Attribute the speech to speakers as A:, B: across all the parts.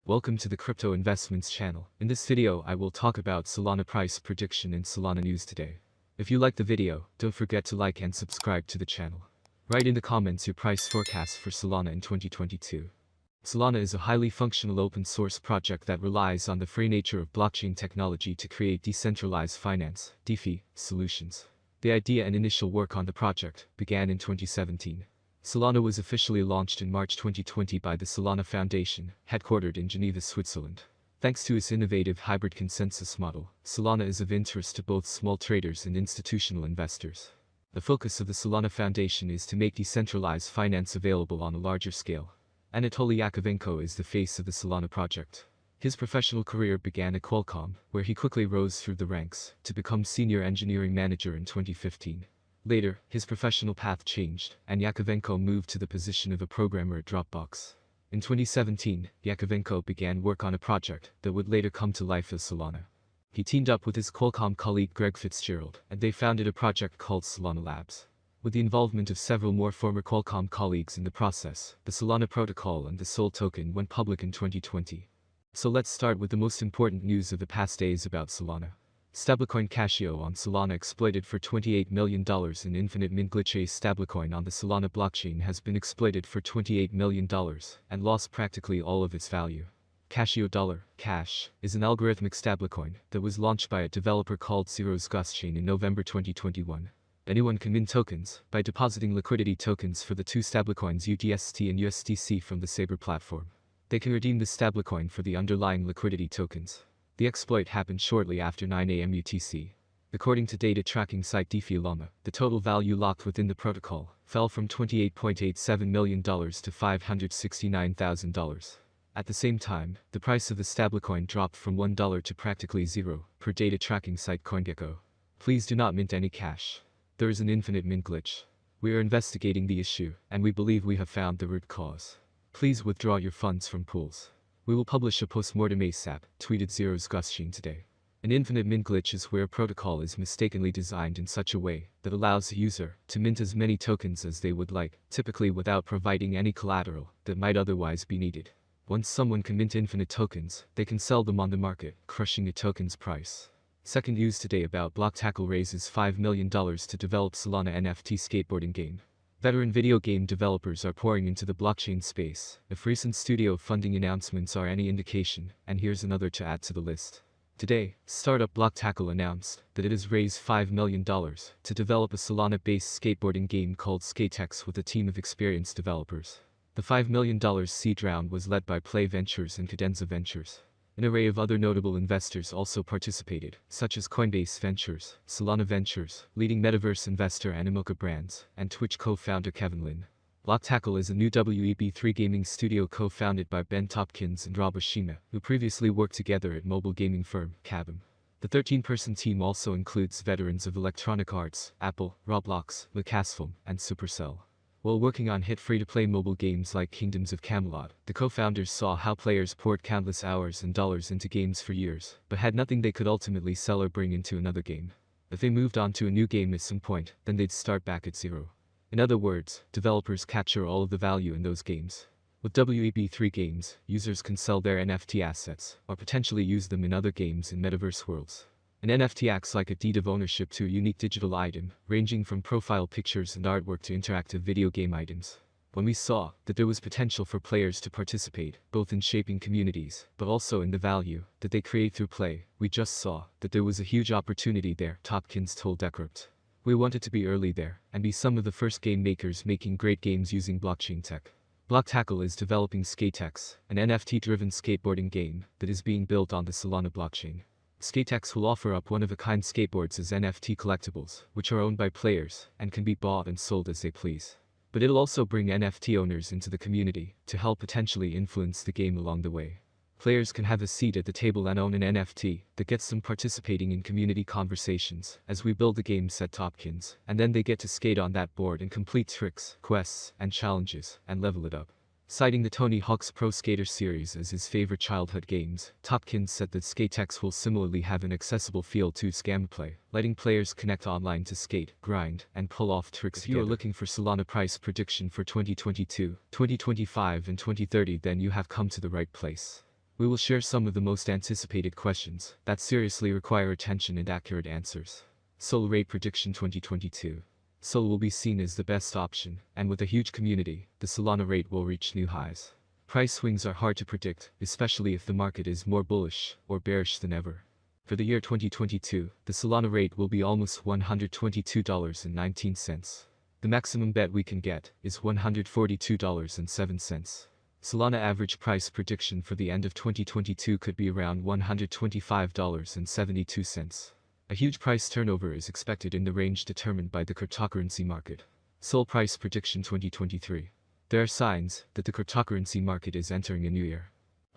A: Welcome to the Crypto Investments channel. In this video, I will talk about Solana price prediction and Solana news today. If you like the video, don't forget to like and subscribe to the channel. Write in the comments your price forecast for Solana in 2022. Solana is a highly functional open source project that relies on the free nature of blockchain technology to create decentralized finance (DeFi) solutions. The idea and initial work on the project began in 2017. Solana was officially launched in March 2020 by the Solana Foundation, headquartered in Geneva, Switzerland. Thanks to its innovative hybrid consensus model, Solana is of interest to both small traders and institutional investors. The focus of the Solana Foundation is to make decentralized finance available on a larger scale. Anatoly Yakovenko is the face of the Solana project. His professional career began at Qualcomm, where he quickly rose through the ranks to become senior engineering manager in 2015. Later, his professional path changed, and Yakovenko moved to the position of a programmer at Dropbox. In 2017, Yakovenko began work on a project that would later come to life as Solana. He teamed up with his Qualcomm colleague Greg Fitzgerald, and they founded a project called Solana Labs. With the involvement of several more former Qualcomm colleagues in the process, the Solana protocol and the SOL token went public in 2020. So let's start with the most important news of the past days about Solana. Stablecoin Casio on Solana exploited for $28 million in infinite mint glitch. A stablecoin on the Solana blockchain has been exploited for $28 million and lost practically all of its value. Casio Dollar Cash is an algorithmic stablecoin that was launched by a developer called Zero's Chain in November 2021. Anyone can mint tokens by depositing liquidity tokens for the two stablecoins USDT and USDC from the Saber platform. They can redeem the stablecoin for the underlying liquidity tokens. The exploit happened shortly after 9 a.m. UTC. According to data tracking site DeFi Llama, the total value locked within the protocol fell from $28.87 million to $569,000. At the same time, the price of the stablecoin dropped from $1 to practically zero, per data tracking site CoinGecko. Please do not mint any cash. There is an infinite mint glitch. We are investigating the issue, and we believe we have found the root cause. Please withdraw your funds from pools. We will publish a post-mortem ASAP, tweeted Zero's Chain today. An infinite mint glitch is where a protocol is mistakenly designed in such a way that allows the user to mint as many tokens as they would like, typically without providing any collateral that might otherwise be needed. Once someone can mint infinite tokens, they can sell them on the market, crushing a token's price. Second news today about BlockTackle raises $5 million to develop Solana NFT skateboarding game. Veteran video game developers are pouring into the blockchain space. If recent studio funding announcements are any indication, and here's another to add to the list. Today, startup BlockTackle announced that it has raised $5 million to develop a Solana-based skateboarding game called Skatex with a team of experienced developers. The $5 million seed round was led by Play Ventures and Cadenza Ventures. An array of other notable investors also participated, such as Coinbase Ventures, Solana Ventures, leading metaverse investor Animoca Brands, and Twitch co-founder Kevin Lin. BlockTackle is a new Web3 gaming studio co-founded by Ben Topkins and Rob Oshima, who previously worked together at mobile gaming firm Kabam. The 13-person team also includes veterans of Electronic Arts, Apple, Roblox, Lucasfilm, and Supercell. While working on hit free-to-play mobile games like Kingdoms of Camelot, the co-founders saw how players poured countless hours and dollars into games for years, but had nothing they could ultimately sell or bring into another game. If they moved on to a new game at some point, then they'd start back at zero. In other words, developers capture all of the value in those games. With Web3 games, users can sell their NFT assets, or potentially use them in other games in metaverse worlds. An NFT acts like a deed of ownership to a unique digital item, ranging from profile pictures and artwork to interactive video game items. When we saw that there was potential for players to participate, both in shaping communities, but also in the value that they create through play, we just saw that there was a huge opportunity there, Topkins told Decrypt. We wanted to be early there, and be some of the first game makers making great games using blockchain tech. BlockTackle is developing Skatex, an NFT-driven skateboarding game that is being built on the Solana blockchain. Skatex will offer up one-of-a-kind skateboards as NFT collectibles, which are owned by players and can be bought and sold as they please. But it'll also bring NFT owners into the community to help potentially influence the game along the way. Players can have a seat at the table and own an NFT that gets them participating in community conversations as we build the game, said Topkins, and then they get to skate on that board and complete tricks, quests, and challenges, and level it up. Citing the Tony Hawk's Pro Skater series as his favorite childhood games, Topkins said that Skatex will similarly have an accessible feel to its gameplay, letting players connect online to skate, grind, and pull off tricks together. If you are looking for Solana price prediction for 2022, 2025 and 2030, then you have come to the right place. We will share some of the most anticipated questions that seriously require attention and accurate answers. SOL Rate Prediction 2022. SOL will be seen as the best option, and with a huge community, the Solana rate will reach new highs. Price swings are hard to predict, especially if the market is more bullish or bearish than ever. For the year 2022, the Solana rate will be almost $122.19. The maximum bet we can get is $142.07. Solana average price prediction for the end of 2022 could be around $125.72. A huge price turnover is expected in the range determined by the cryptocurrency market. SOL Price Prediction 2023. There are signs that the cryptocurrency market is entering a new era.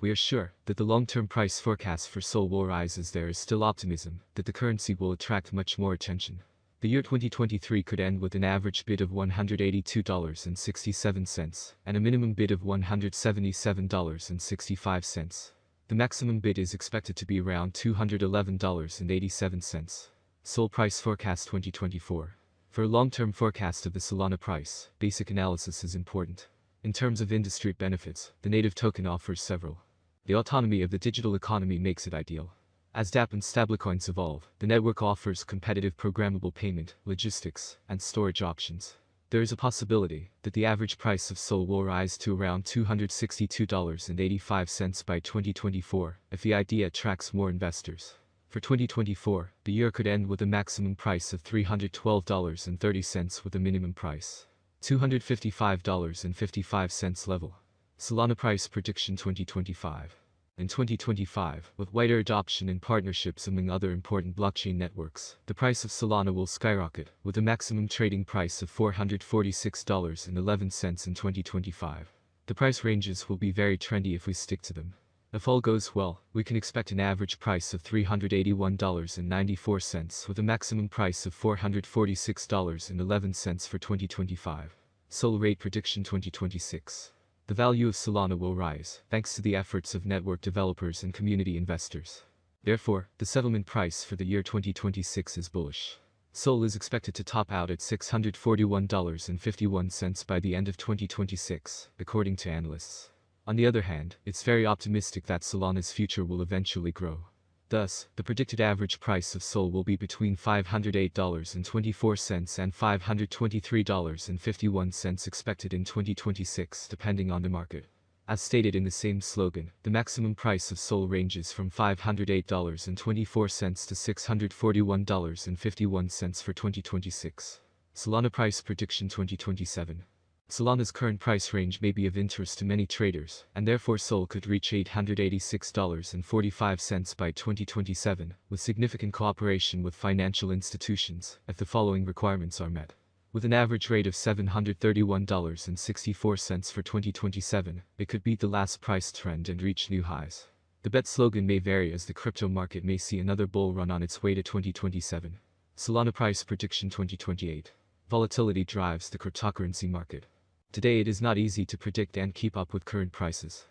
A: We are sure that the long-term price forecast for SOL will rise as there is still optimism that the currency will attract much more attention. The year 2023 could end with an average bid of $182.67 and a minimum bid of $177.65. The maximum bid is expected to be around $211.87. SOL Price Forecast 2024. For a long-term forecast of the Solana price, basic analysis is important. In terms of industry benefits, the native token offers several. The autonomy of the digital economy makes it ideal. As dApp and stablecoins evolve, the network offers competitive programmable payment, logistics, and storage options. There is a possibility that the average price of SOL will rise to around $262.85 by 2024 if the idea attracts more investors. For 2024, the year could end with a maximum price of $312.30 with a minimum price $255.55 level. Solana Price Prediction 2025. In 2025, with wider adoption and partnerships among other important blockchain networks, the price of Solana will skyrocket, with a maximum trading price of $446.11 in 2025. The price ranges will be very trendy if we stick to them. If all goes well, we can expect an average price of $381.94 with a maximum price of $446.11 for 2025. SOL Rate Prediction 2026. The value of Solana will rise, thanks to the efforts of network developers and community investors. Therefore, the settlement price for the year 2026 is bullish. SOL is expected to top out at $641.51 by the end of 2026, according to analysts. On the other hand, it's very optimistic that Solana's future will eventually grow. Thus, the predicted average price of SOL will be between $508.24 and $523.51 expected in 2026 depending on the market. As stated in the same slogan, the maximum price of SOL ranges from $508.24 to $641.51 for 2026. Solana Price Prediction 2027. Solana's current price range may be of interest to many traders, and therefore SOL could reach $886.45 by 2027, with significant cooperation with financial institutions, if the following requirements are met. With an average rate of $731.64 for 2027, it could beat the last price trend and reach new highs. The bet slogan may vary as the crypto market may see another bull run on its way to 2027. Solana Price Prediction 2028. Volatility drives the cryptocurrency market. Today it is not easy to predict and keep up with current prices.